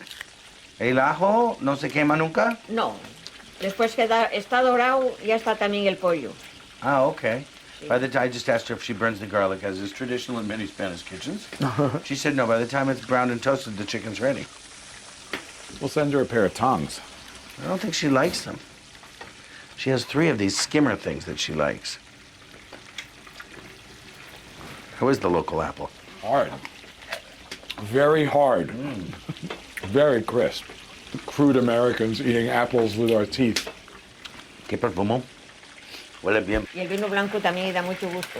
El ajo no se quema nunca?
No. Después que está dorado, ya está también el pollo.
Ah, okay. By the time I just asked her if she burns the garlic, as is traditional in many Spanish kitchens. She said no. By the time it's browned and toasted, the chicken's ready.
We'll send her a pair of tongs.
I don't think she likes them. She has 3 of these skimmer things that she likes. How is the local apple?
Hard. Very hard. Very crisp. Crude Americans eating apples with our teeth.
¿Qué perfumo? Huele bien.
Y el vino blanco también da mucho gusto.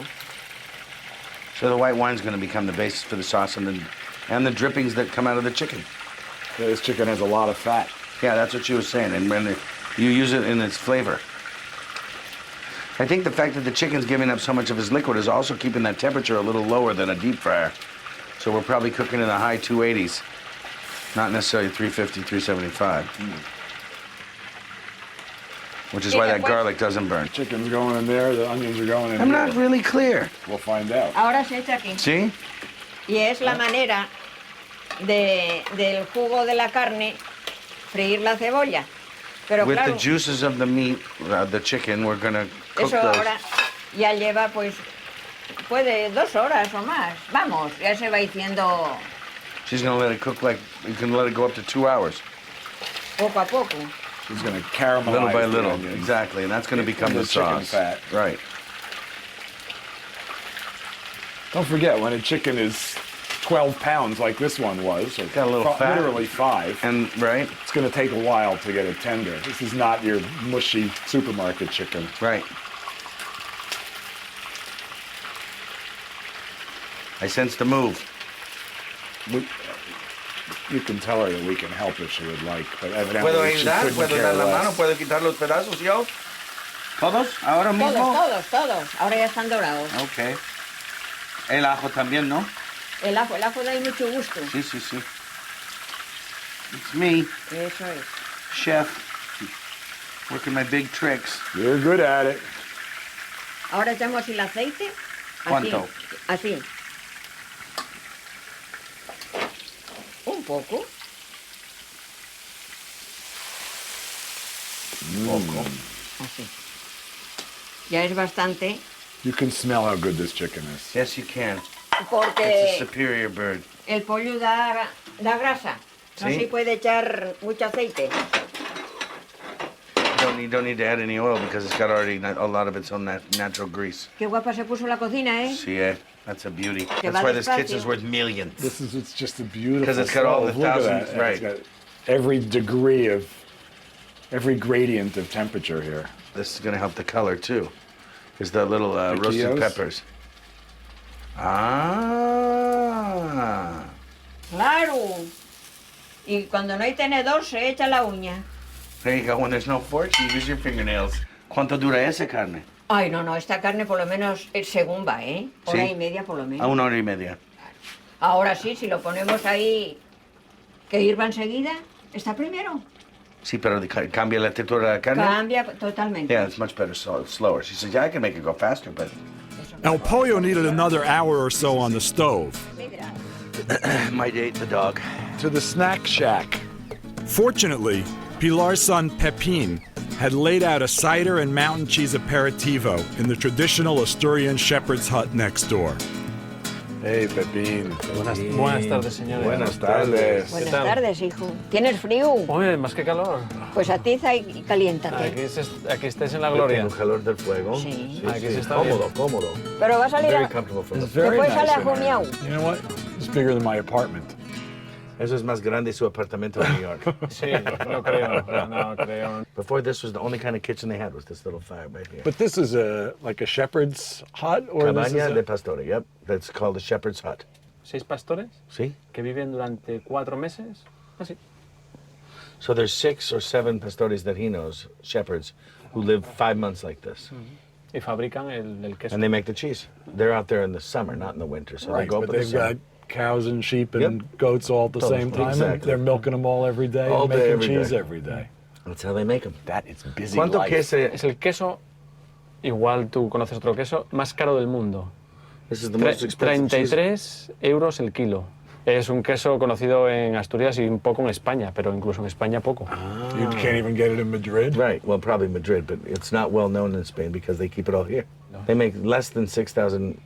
So the white wine's going to become the basis for the sauce and the drippings that come out of the chicken.
Yeah, this chicken has a lot of fat.
Yeah, that's what she was saying. And when you use it in its flavor. I think the fact that the chicken's giving up so much of its liquid is also keeping that temperature a little lower than a deep fryer. So we're probably cooking in the high 280s, not necessarily 350, 375. Which is why that garlic doesn't burn.
Chicken's going in there, the onions are going in
I'm
here.
not really clear.
We'll find out.
Ahora se echa aquí.
See?
Y es la manera del jugo de la carne freír la cebolla. Pero
With
claro,
the juices of the meat, the chicken, we're gonna cook
eso
those.
ahora ya lleva pues puede 2 horas o más. Vamos, ya se va diciendo
She's gonna let it cook like, you can let it go up to 2 hours.
poco a poco.
She's going to caramelize
Little by
the
little,
onions.
exactly, and that's gonna become
the
the
chicken
sauce.
fat.
Right.
Don't forget, when a chicken is 12 pounds like this one was, or
Got a little fat.
literally 5,
And, right?
it's going to take a while to get it tender. This is not your mushy supermarket chicken.
Right. I sense the move.
You can tell her that we can help if she would like, but
¿Puedo
evidently she
ayudar?
couldn't
¿Puedo
care
dar la mano?
less.
¿Puedo quitar los pedazos yo? ¿Todos? ¿Ahora mismo?
Todos. Ahora ya están dorados.
Ok. El ajo también, ¿no?
El ajo da mucho gusto.
Sí, sí, sí. It's me,
Eso es.
chef, working my big tricks.
You're good at it.
Ahora echamos el aceite. Así,
¿Cuánto?
Así. Un poco. Así. Ya es bastante.
You can smell how good this chicken is.
Yes, you can. It's a
Porque
superior bird.
el pollo da grasa. No
¿Sí?
se puede echar mucho aceite.
You don't need to add any oil because it's got already a lot of its own natural grease.
Qué guapa se puso la cocina, ¿eh?
See, that's a beauty.
Que
That's
va
why this
despacio.
kitchen's worth millions.
It's just a beautiful
'Cause it's got all
stove.
the
Look at
thousands,
that.
right.
It's got every degree of, every gradient of temperature here.
This is going to help the color too. Is the little roasted
Piquillos?
peppers. Ah.
Claro. Y cuando no hay tenedor se echa la uña.
There you go. When there's no fork, you use your fingernails. ¿Cuánto dura esa carne?
Ay, no, esta carne por lo menos según va, ¿eh? Hora
Sí.
y media por lo
A
menos.
1 hora y media.
Ahora sí, si lo ponemos ahí, que hirva enseguida, está primero.
Sí, pero cambia la textura de la carne.
Cambia totalmente.
Yeah, it's much better slower. She says, yeah, I can make it go faster, but
El pollo needed another hour or so on the stove.
might eat the dog.
To the snack shack.
Fortunately, Pilar's son Pepin had laid out a cider and mountain cheese aperitivo in the traditional Asturian shepherd's hut next door.
Hey, Pepín.
Buenas tardes, señores.
Buenas tardes.
Buenas
tal?
tardes, hijo. ¿Tienes frío?
Oye, más que calor.
Pues atiza y caliéntate.
Aquí estáis en la gloria.
El calor del fuego.
Sí.
Aquí se está bien.
Cómodo.
Pero va a salir
Very
a...
comfortable for
It's
the
very
Después
nice
sale a
in here.
jumiao.
You know what? It's bigger than my apartment.
Eso es más grande su apartamento en New York.
Sí, no creo.
Before, this was the only kind of kitchen they had, was this little fire right here.
But this is like a shepherd's hut, or this is
Cabaña de
a...
Pastor, yep. That's called a shepherd's hut.
6 pastores
See?
que viven durante 4 meses. Así.
So there's 6 or 7 pastores that he knows, shepherds, who live 5 months like this.
Y fabrican el queso.
And they make the cheese. They're out there in the summer, not in the winter. So they
Right,
go up
but
in the
they've
summer.
got cows and sheep and goats all at the
Totally.
same time, and
Exactly.
they're milking them all every day
All
and
day,
making
every
cheese
day.
every day.
That's how they make them.
That is busy
¿Cuánto
life.
queso?
Es el queso, igual tú conoces otro queso, más caro del mundo.
This is the most expensive cheese.
33 euros el kilo. Es un queso conocido en Asturias y un poco en España, pero incluso en España poco.
You can't even get it in Madrid.
Right, well, probably Madrid, but it's not well known in Spain because they keep it all here. They make less than 6,000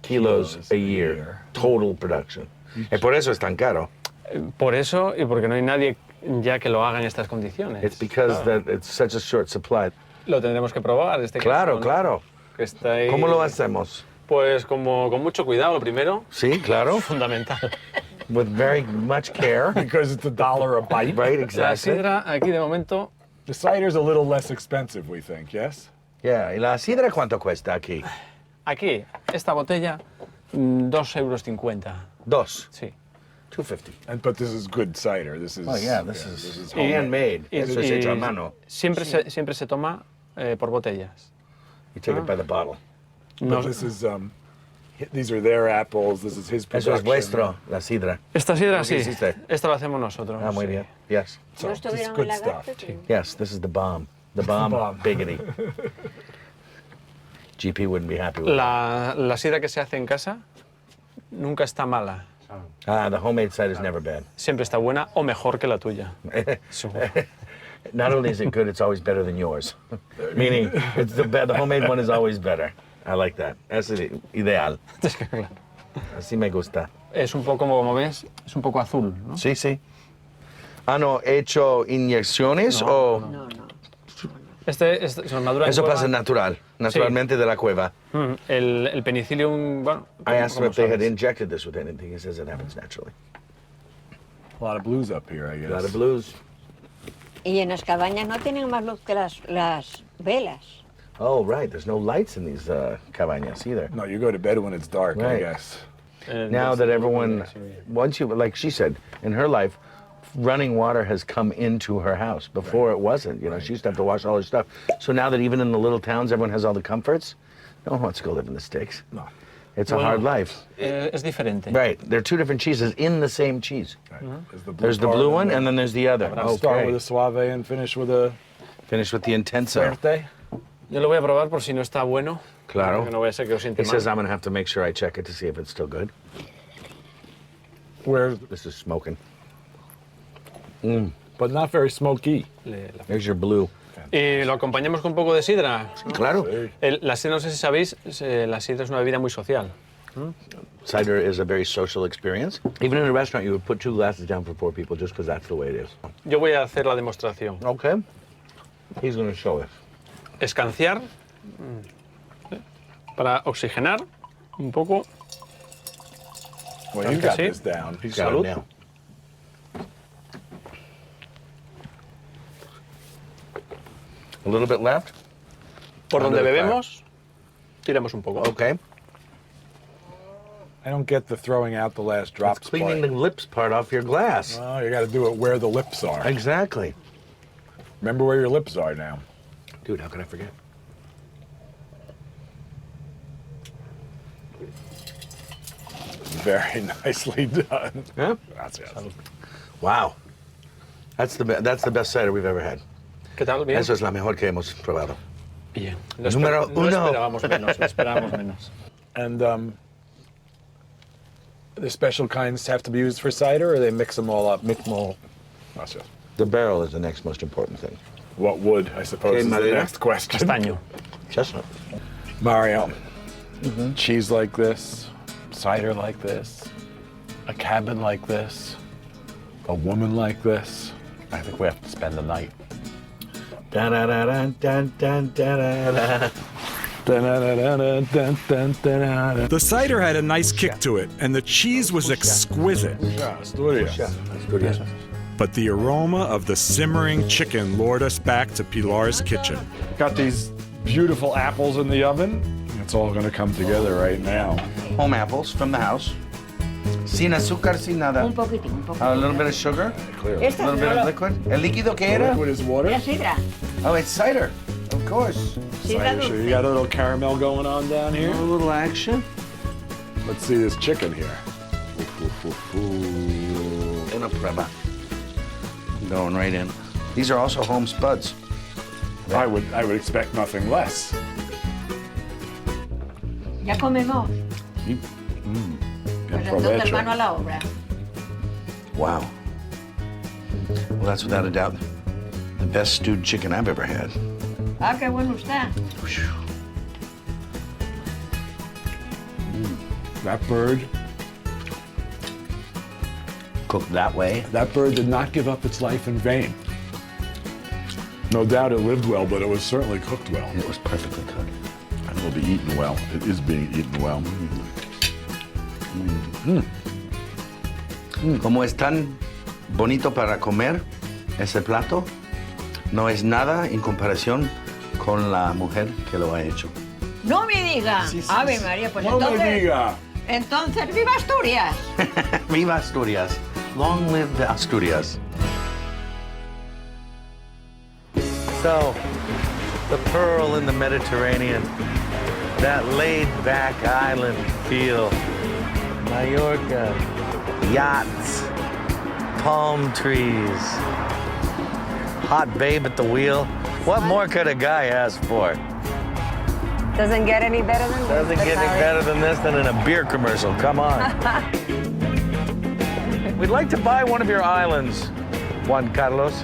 kilos a year, total production. Y por eso es tan caro.
Por eso y porque no hay nadie ya que lo haga en estas condiciones.
It's because that it's such a short supply.
Lo tendremos que probar, este
Claro,
queso, ¿no?
claro.
Que está ahí.
¿Cómo lo hacemos?
Pues como con mucho cuidado, lo primero.
Sí, claro.
Fundamental.
With very much care.
Because it's $1 a bite.
Right,
La
exactly.
sidra aquí de momento,
The cider's a little less expensive, we think, yes?
Yeah, ¿y la sidra cuánto cuesta aquí?
aquí, esta botella, 2,50 €.
Dos.
Sí.
$2.50.
But this is good cider. This is.
Oh yeah, this is
Y-
handmade.
y-
Eso es
y
hecho a mano.
siempre se toma por botellas.
You take it by the bottle.
But
No-
this is. These are their apples. This is his
Eso
production.
es vuestro, la sidra.
Esta sidra
¿Lo que
sí,
hiciste?
esta la hacemos nosotros.
Ah, muy
sí.
bien. Yes.
So,
¿No
this is
estuvieron
good
en
stuff.
Lagarto?
Yes, this is the bomb. The bomb,
Bomb.
biggity. GP wouldn't be happy with
La sidra que se hace en casa nunca está mala.
the homemade cider is never bad.
Siempre está buena o mejor que la tuya. Seguro.
Not only is it good, it's always better than yours. Meaning, it's the homemade one is always better. I like that. That's ideal.
Es que, claro,
Así me gusta.
es un poco, como ves, es un poco azul, ¿no?
Sí, sí. ¿Han hecho inyecciones o...?
No, no.
Este se madura en
Eso
cueva.
pasa naturalmente de la cueva.
El penicillium, bueno,
I asked him
como
if they had
sabes.
injected this with anything. He says it happens naturally.
A lot of blues up here, I guess.
A lot of blues.
Y en las cabañas no tienen más luz que las velas.
Oh, right. There's no lights in these cabañas either.
No, you go to bed when it's dark, I
Right.
guess.
Now that everyone, once you, like she said, in her life, running water has come into her house. Before it wasn't, you know, she used to have to wash all her stuff. So now that even in the little towns, everyone has all the comforts, no one wants to go live in the sticks.
No.
It's a
Bueno,
hard life.
Es diferente.
Right. There are two different cheeses in the same cheese.
Right.
There's the
part
blue
and
one, and then there's the other.
Start with
Okay.
a suave and finish with a
Finish with the intenso.
fuerte.
Yo lo voy a probar por si no está bueno.
Claro.
Que no vaya a ser que os siente
He
mal.
says I'm going to have to make sure I check it to see if it's still good.
Where,
This is smoking.
but not very smoky.
There's your blue.
Y lo acompañamos con un poco de sidra.
Claro.
La sidra, no sé si sabéis, la sidra es una bebida muy social.
Cider is a very social experience. Even in a restaurant, you would put 2 glasses down for 4 people just because that's the way it is.
Yo voy a hacer la demostración.
Okay. He's going to show us.
Escanciar para oxigenar un poco.
Well, you
que
got
sí.
this down.
He's got it
Salud.
now. A little bit left.
Por donde
Under the
bebemos, tiramos un poco.
Okay.
I don't get the throwing out the last
It's
drops
cleaning
part.
the lips part off your glass.
Oh, you got to do it where the lips are.
Exactly.
Remember where your lips are now.
Dude, how could I forget?
Very nicely done.
Yeah.
Gracias.
Wow. That's the best cider we've ever had.
¿Qué tal? Bien.
Eso es la mejor que hemos probado.
Bien.
Número
no
uno.
esperábamos menos, no esperábamos menos.
And the special kinds have to be used for cider, or they mix them all up?
Mix them all.
Gracias.
The barrel is the next most important thing.
What wood, I suppose,
Okay,
is the
madera.
next question.
Castaño.
Chestnut.
Mario, cheese like this, cider like this, a cabin like this, a woman like this. I think we have to spend the night. The cider had a nice kick to it, and the cheese was exquisite. But the aroma of the simmering chicken lured us back to Pilar's kitchen. Got these beautiful apples in the oven. It's all going to come together right now.
Home apples from the house. Sin azúcar, sin nada.
Un poquitín, un poquitín.
A little bit of sugar,
Esta
a little bit of liquid. ¿El líquido qué era?
Liquid is water.
Es sidra.
Oh, it's cider. Of course.
Sidra
So
dulce.
you got a little caramel going on down here.
A little action.
Let's see this chicken here.
Una prueba. Going right in. These are also home spuds.
I would expect nothing less.
Ya comemos.
Bien
Pues entonces
provecho.
mano a la obra.
Wow. Well, that's without a doubt the best stewed chicken I've ever had.
Ah, qué bueno está.
That bird,
Cooked that way.
that bird did not give up its life in vain. No doubt it lived well, but it was certainly cooked well.
It was perfectly cooked.
And it will be eaten well. It is being eaten well.
Como es tan bonito para comer ese plato, no es nada en comparación con la mujer que lo ha hecho.
No me diga. Ave María, pues
No me
entonces.
diga.
Entonces, ¡viva Asturias!
Viva Asturias. Long live Asturias. So, the pearl in the Mediterranean, that laid-back island feel, Mallorca, yachts, palm trees, hot babe at the wheel. What more could a guy ask for?
Doesn't get any better than this.
Doesn't get any better than this than in a beer commercial. Come on. We'd like to buy one of your islands, Juan Carlos.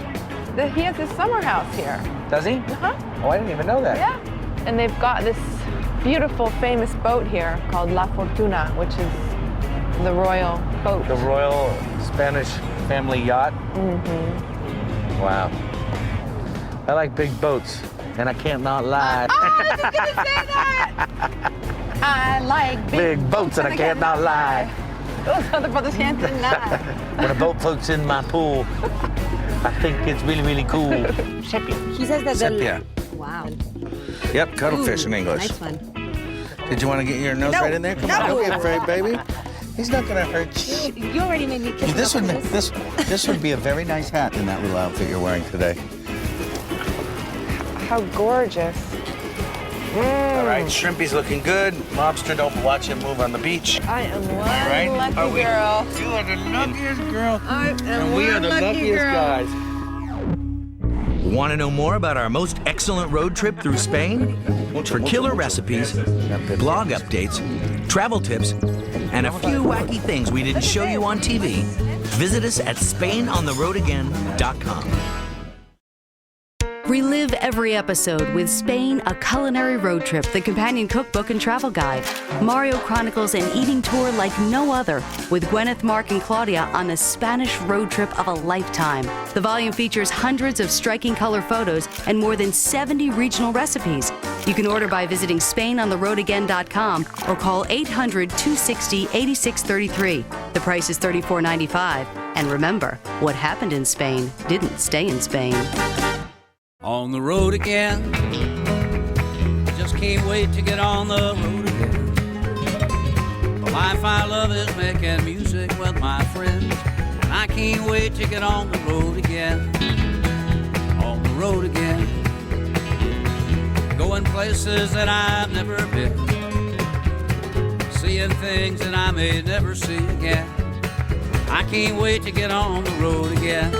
He has his summer house here.
Does he?
Uh-huh.
Oh, I didn't even know that.
Yeah. And they've got this beautiful, famous boat here called La Fortuna, which is the royal boat.
The royal Spanish family yacht? Mm-hmm. Wow. I like big boats, and I can't not lie.
I was just gonna say that! I like
Big boats, and I can't not lie.
Those other brothers can't deny.
When a boat floats in my pool, I think it's really, really cool.
Sepia.
He says that
Sepia.
Wow.
Yep, cuttlefish in English.
Nice one.
Did you want to get your nose right in there? Come on, don't be afraid, baby. He's not gonna hurt you.
You already made me kiss
This would be a very nice hat in that little outfit you're wearing today.
How gorgeous.
All right, shrimpy's looking good. Lobster, don't watch him move on the beach.
I am one
right.
lucky
Are we-
girl.
You are the luckiest girl.
I am
And we are
one
the
lucky
luckiest
girl.
guys.
Want to know more about our most excellent road trip through Spain? For killer recipes, blog updates, travel tips, and a few wacky things we didn't show you on TV, visit us at SpainOnTheRoadAgain.com.
Relive every episode with Spain, a culinary road trip, the companion cookbook and travel guide. Mario chronicles an eating tour like no other, with Gwyneth, Mark, and Claudia on a Spanish road trip of a lifetime. The volume features hundreds of striking color photos and more than 70 regional recipes. You can order by visiting SpainOnTheRoadAgain.com or call 800-260-8633. The price is $34.95. And remember, what happened in Spain didn't stay in Spain.
On the road again. Just can't wait to get on the road again. The life I love is making music with my friends. And I can't wait to get on the road again. On the road again. Going places that I've never been. Seeing things that I may never see again. I can't wait to get on the road again.